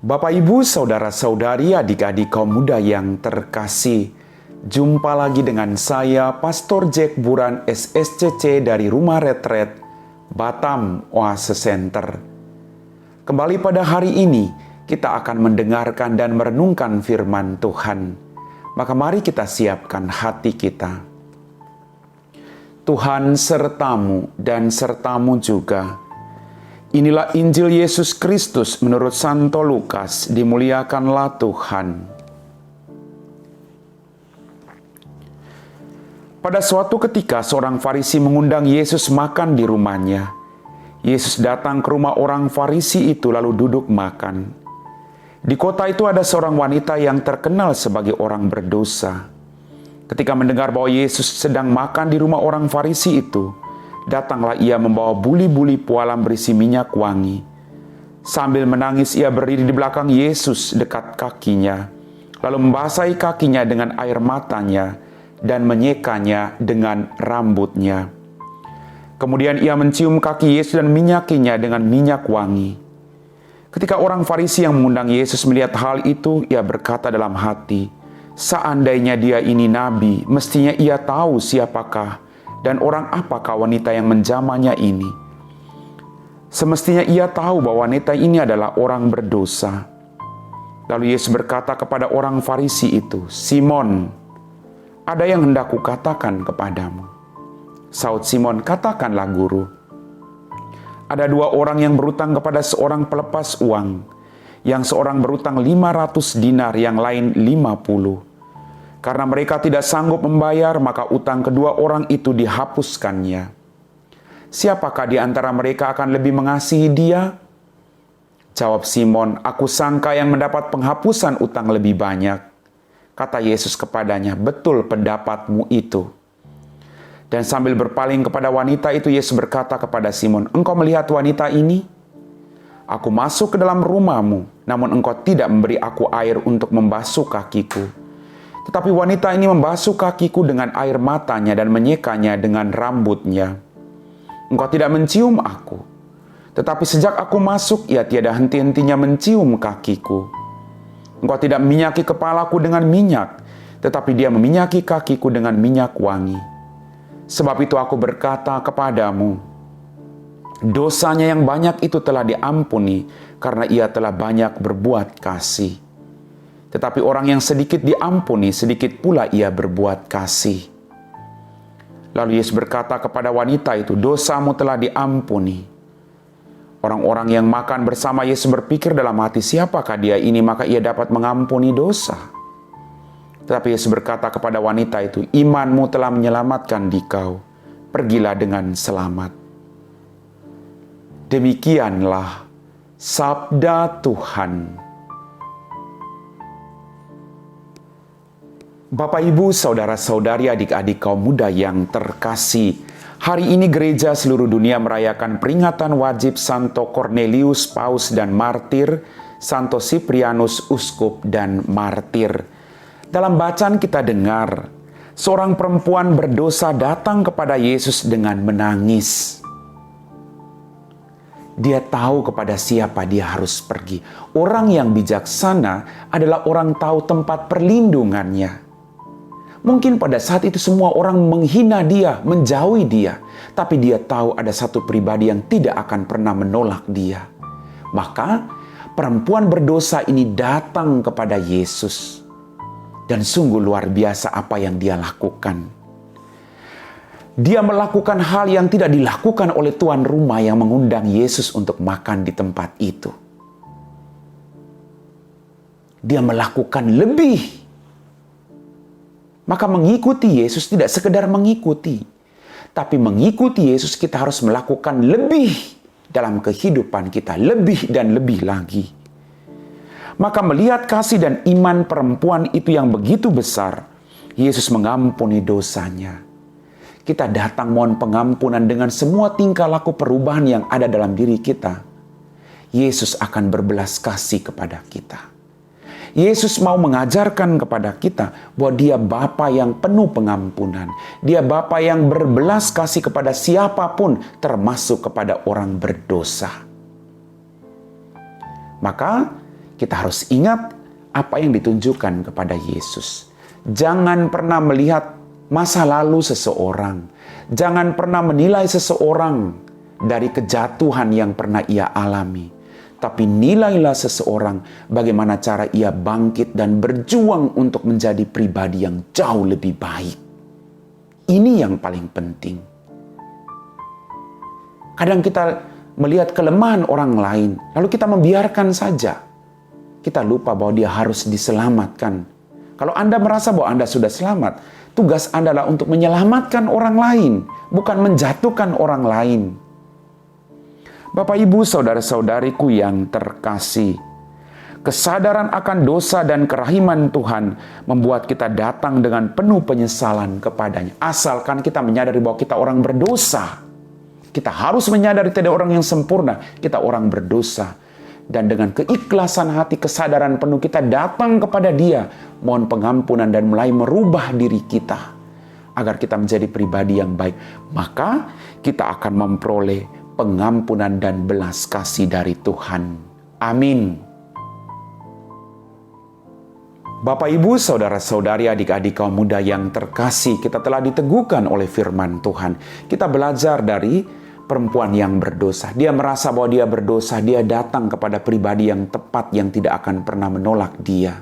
Bapak, Ibu, Saudara-saudari, adik-adik kaum muda yang terkasih, jumpa lagi dengan saya, Pastor Jack Buran SSCC dari Rumah Retret Batam Oase Center. Kembali pada hari ini, kita akan mendengarkan dan merenungkan firman Tuhan. Maka mari kita siapkan hati kita. Tuhan sertamu dan sertamu juga. Inilah Injil Yesus Kristus menurut Santo Lukas, dimuliakanlah Tuhan. Pada suatu ketika seorang Farisi mengundang Yesus makan di rumahnya. Yesus datang ke rumah orang Farisi itu lalu duduk makan. Di kota itu ada seorang wanita yang terkenal sebagai orang berdosa. Ketika mendengar bahwa Yesus sedang makan di rumah orang Farisi itu, datanglah ia membawa buli-buli pualam berisi minyak wangi. Sambil menangis ia berdiri di belakang Yesus dekat kakinya, lalu membasahi kakinya dengan air matanya dan menyekanya dengan rambutnya. Kemudian ia mencium kaki Yesus dan minyakinya dengan minyak wangi. Ketika orang Farisi yang mengundang Yesus melihat hal itu, ia berkata dalam hati, "Seandainya dia ini nabi, mestinya ia tahu siapakah dan orang apakah wanita yang menjamahnya ini. Semestinya ia tahu bahwa wanita ini adalah orang berdosa." Lalu Yesus berkata kepada orang Farisi itu, "Simon, ada yang hendak kukatakan kepadamu." Saud Simon, "Katakanlah, Guru." Ada dua orang yang berutang kepada seorang pelepas uang. Yang seorang berutang 500 dinar, yang lain 50. Karena mereka tidak sanggup membayar, maka utang kedua orang itu dihapuskannya. Siapakah di antara mereka akan lebih mengasihi dia? Jawab Simon, "Aku sangka yang mendapat penghapusan utang lebih banyak." Kata Yesus kepadanya, "Betul pendapatmu itu." Dan sambil berpaling kepada wanita itu, Yesus berkata kepada Simon, "Engkau melihat wanita ini? Aku masuk ke dalam rumahmu, namun engkau tidak memberi aku air untuk membasuh kakiku. Tetapi wanita ini membasuh kakiku dengan air matanya dan menyekanya dengan rambutnya. Engkau tidak mencium aku, tetapi sejak aku masuk, ia tiada henti-hentinya mencium kakiku. Engkau tidak minyaki kepalaku dengan minyak, tetapi dia meminyaki kakiku dengan minyak wangi. Sebab itu aku berkata kepadamu, dosanya yang banyak itu telah diampuni, karena ia telah banyak berbuat kasih. Tetapi orang yang sedikit diampuni, sedikit pula ia berbuat kasih." Lalu Yesus berkata kepada wanita itu, "Dosamu telah diampuni." Orang-orang yang makan bersama Yesus berpikir dalam hati, "Siapakah dia ini maka ia dapat mengampuni dosa?" Tetapi Yesus berkata kepada wanita itu, "Imanmu telah menyelamatkan dikau. Pergilah dengan selamat." Demikianlah sabda Tuhan. Bapak, Ibu, Saudara-saudari, adik-adik kaum muda yang terkasih, hari ini gereja seluruh dunia merayakan peringatan wajib Santo Cornelius, Paus dan Martir, Santo Siprianus, Uskup dan Martir. Dalam bacaan kita dengar, seorang perempuan berdosa datang kepada Yesus dengan menangis. Dia tahu kepada siapa dia harus pergi. Orang yang bijaksana adalah orang tahu tempat perlindungannya. Mungkin pada saat itu semua orang menghina dia, menjauhi dia. Tapi dia tahu ada satu pribadi yang tidak akan pernah menolak dia. Maka perempuan berdosa ini datang kepada Yesus. Dan sungguh luar biasa apa yang dia lakukan. Dia melakukan hal yang tidak dilakukan oleh tuan rumah yang mengundang Yesus untuk makan di tempat itu. Dia melakukan lebih. Maka mengikuti Yesus tidak sekedar mengikuti. Tapi mengikuti Yesus kita harus melakukan lebih dalam kehidupan kita. Lebih dan lebih lagi. Maka melihat kasih dan iman perempuan itu yang begitu besar, Yesus mengampuni dosanya. Kita datang mohon pengampunan dengan semua tingkah laku perubahan yang ada dalam diri kita. Yesus akan berbelas kasih kepada kita. Yesus mau mengajarkan kepada kita bahwa dia Bapa yang penuh pengampunan. Dia Bapa yang berbelas kasih kepada siapapun, termasuk kepada orang berdosa. Maka Kita harus ingat apa yang ditunjukkan kepada Yesus. Jangan pernah melihat masa lalu seseorang. Jangan pernah menilai seseorang dari kejatuhan yang pernah ia alami. Tapi nilailah seseorang bagaimana cara ia bangkit dan berjuang untuk menjadi pribadi yang jauh lebih baik. Ini yang paling penting. Kadang kita melihat kelemahan orang lain, lalu kita membiarkan saja. Kita lupa bahwa dia harus diselamatkan. Kalau Anda merasa bahwa Anda sudah selamat, tugas Anda adalah untuk menyelamatkan orang lain, bukan menjatuhkan orang lain. Bapak, Ibu, saudara-saudariku yang terkasih, kesadaran akan dosa dan kerahiman Tuhan membuat kita datang dengan penuh penyesalan kepadanya. Asalkan kita menyadari bahwa kita orang berdosa. Kita harus menyadari tidak orang yang sempurna, kita orang berdosa. Dan dengan keikhlasan hati, kesadaran penuh kita datang kepada Dia, mohon pengampunan dan mulai merubah diri kita agar kita menjadi pribadi yang baik. Maka kita akan memperoleh pengampunan dan belas kasih dari Tuhan. Amin. Bapak, Ibu, saudara-saudari, adik-adik kaum muda yang terkasih, kita telah diteguhkan oleh firman Tuhan. Kita belajar dari perempuan yang berdosa. Dia merasa bahwa dia berdosa, dia datang kepada pribadi yang tepat yang tidak akan pernah menolak dia.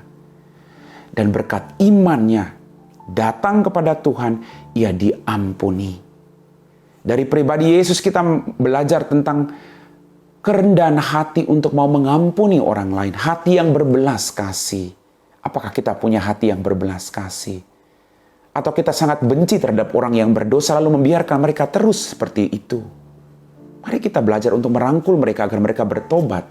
Dan berkat imannya, datang kepada Tuhan, ia diampuni. Dari pribadi Yesus kita belajar tentang kerendahan hati untuk mau mengampuni orang lain. Hati yang berbelas kasih. Apakah kita punya hati yang berbelas kasih? Atau kita sangat benci terhadap orang yang berdosa lalu membiarkan mereka terus seperti itu? Mari kita belajar untuk merangkul mereka agar mereka bertobat.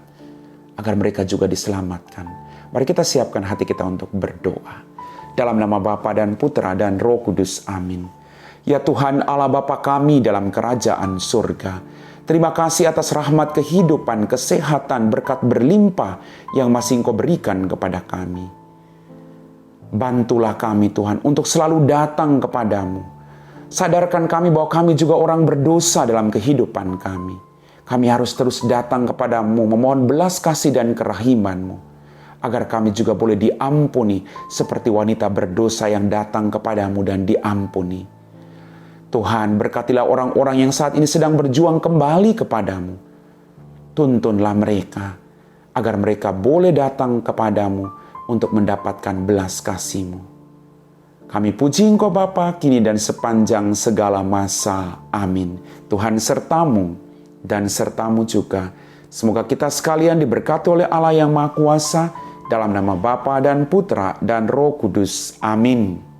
Agar mereka juga diselamatkan. Mari kita siapkan hati kita untuk berdoa. Dalam nama Bapa dan Putra dan Roh Kudus. Amin. Ya Tuhan Allah Bapa kami dalam kerajaan surga, terima kasih atas rahmat kehidupan, kesehatan, berkat berlimpah yang masih Engkau berikan kepada kami. Bantulah kami Tuhan untuk selalu datang kepadamu. Sadarkan kami bahwa kami juga orang berdosa dalam kehidupan kami. Kami harus terus datang kepadamu, memohon belas kasih dan kerahiman-Mu, agar kami juga boleh diampuni seperti wanita berdosa yang datang kepadamu dan diampuni. Tuhan, berkatilah orang-orang yang saat ini sedang berjuang kembali kepadamu. Tuntunlah mereka, agar mereka boleh datang kepadamu untuk mendapatkan belas kasih-Mu. Kami puji Engkau Bapa, kini dan sepanjang segala masa. Amin. Tuhan sertamu dan sertamu juga. Semoga kita sekalian diberkati oleh Allah yang Maha Kuasa, dalam nama Bapa dan Putra dan Roh Kudus. Amin.